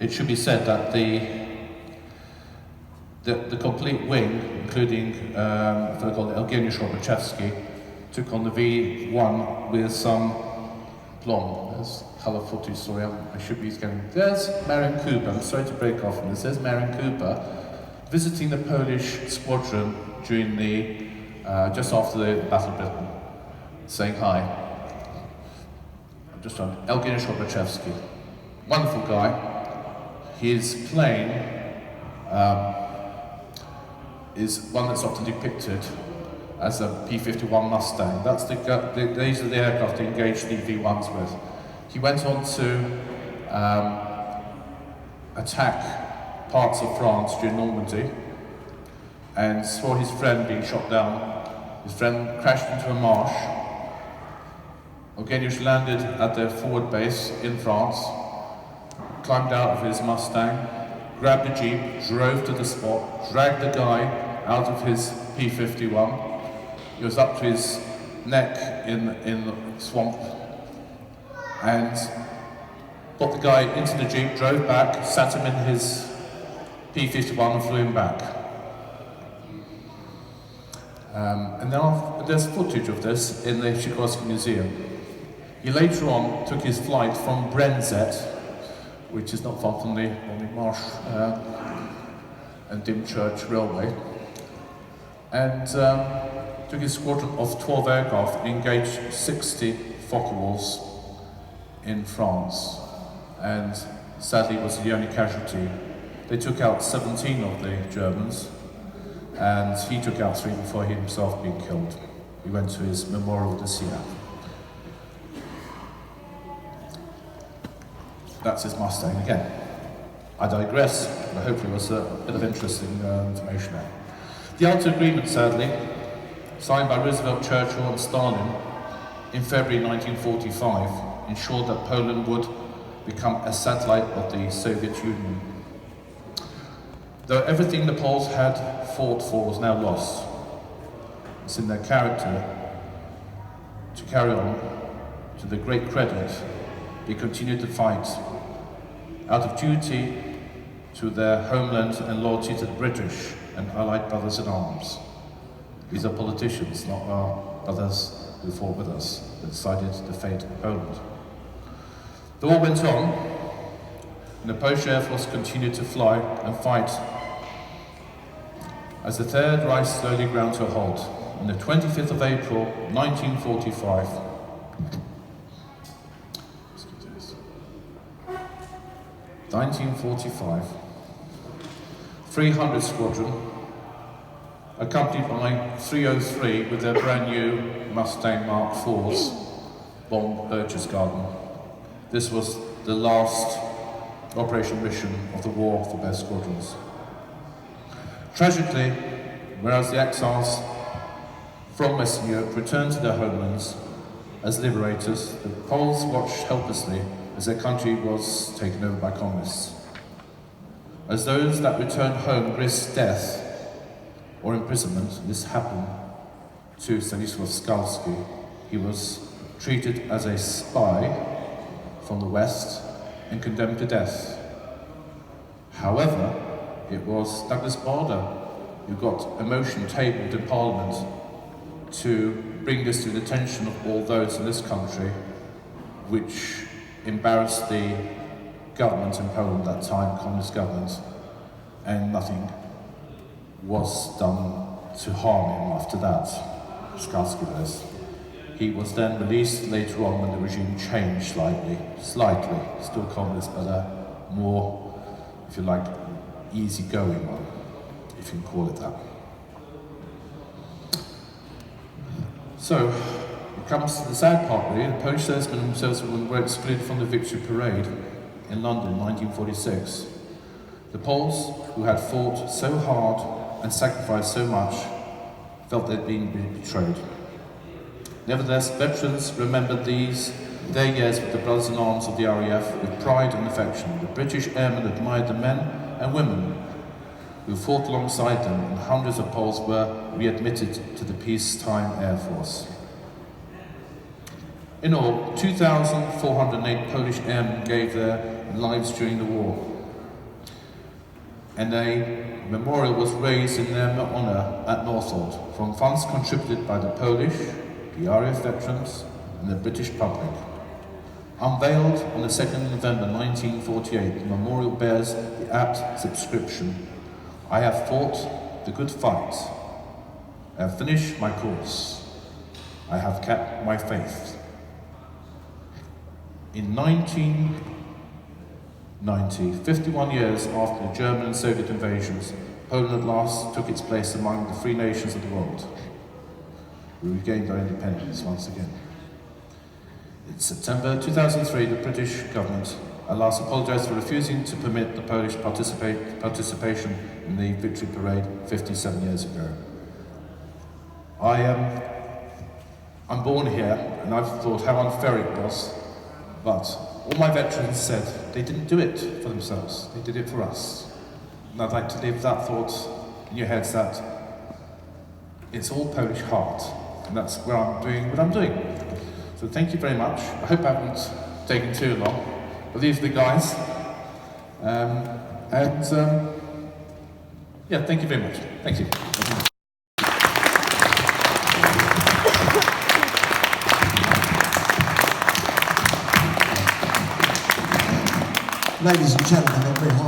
it should be said that the complete wing, including the called Evgeny took on the V1 with some plum. There's colour footage, sorry, I should be getting. There's Marian Cooper, I'm sorry to break off from this. There's Marian Cooper visiting the Polish squadron during the, just after the Battle of Britain, saying hi. I'm just trying, Evgeny, wonderful guy. His plane is one that's often depicted as a P-51 Mustang. That's these are the aircraft he engaged the V1s with. He went on to attack parts of France during Normandy and saw his friend being shot down. His friend crashed into a marsh. Evgeny landed at their forward base in France, climbed out of his Mustang, grabbed a jeep, drove to the spot, dragged the guy out of his P-51. He was up to his neck in the swamp, and got the guy into the jeep, drove back, sat him in his P-51 and flew him back. And now there's footage of this in the Sikorski Museum. He later on took his flight from Brenzett, which is not far from the Marsh and Dymchurch Railway, and took his squadron of 12 aircraft and engaged 60 Fokker-Wolfs in France, and sadly was the only casualty. They took out 17 of the Germans, and he took out 3 before he himself being killed. We went to his memorial this year. That's his Mustang again. I digress, but hopefully it was a bit of interesting information there. The Alta Agreement, sadly, signed by Roosevelt, Churchill and Stalin in February 1945, ensured that Poland would become a satellite of the Soviet Union. Though everything the Poles had fought for was now lost, it's in their character to carry on. To their great credit, they continued to fight out of duty to their homeland and loyalty to the British and Allied brothers in arms. These are politicians, not our brothers who fought with us, that decided the fate of Poland. The war went on, and the Polish Air Force continued to fly and fight as the Third Reich slowly ground to a halt. On the 25th of April, 1945, 300 Squadron, accompanied by 303 with their brand new Mustang Mark IVs, bombed Berchtesgaden. This was the last operation mission of the war for both squadrons. Tragically, whereas the exiles from Western Europe returned to their homelands as liberators, the Poles watched helplessly as their country was taken over by communists. As those that returned home risked death or imprisonment, this happened to Stanisław Skalski. He was treated as a spy from the West and condemned to death. However, it was Douglas Bader who got a motion tabled in Parliament to bring this to the attention of all those in this country, which embarrassed the government in Poland at that time, communist government, and nothing was done to harm him after that. Skalski was. He was then released later on when the regime changed slightly, still communist, but a more, if you like, easy-going one, if you can call it that. So, it comes to the sad part really. The Polish servicemen and servicewomen were excluded from the Victory Parade in London in 1946. The Poles, who had fought so hard and sacrificed so much, felt they'd been betrayed. Nevertheless, veterans remembered their years with the brothers in arms of the RAF with pride and affection. The British airmen admired the men and women who fought alongside them, and hundreds of Poles were readmitted to the peacetime Air Force. In all, 2,408 Polish airmen gave their lives during the war, and a memorial was raised in their honour at Northolt from funds contributed by the Polish, the RAF veterans and the British public. Unveiled on the 2nd of November 1948, the memorial bears the apt subscription, "I have fought the good fight. I have finished my course. I have kept my faith." In 1990, 51 years after the German and Soviet invasions, Poland at last took its place among the free nations of the world. We regained our independence once again. In September 2003, the British government at last apologised for refusing to permit the Polish participation in the Victory Parade 57 years ago. I'm born here, and I've thought how unfair it was, but all my veterans said they didn't do it for themselves, they did it for us. And I'd like to leave that thought in your heads that it's all Polish heart, and that's where I'm doing what I'm doing. So thank you very much. I hope I haven't taken too long, but these are the guys. Yeah, thank you very much. Thank you. Ladies and gentlemen, on behalf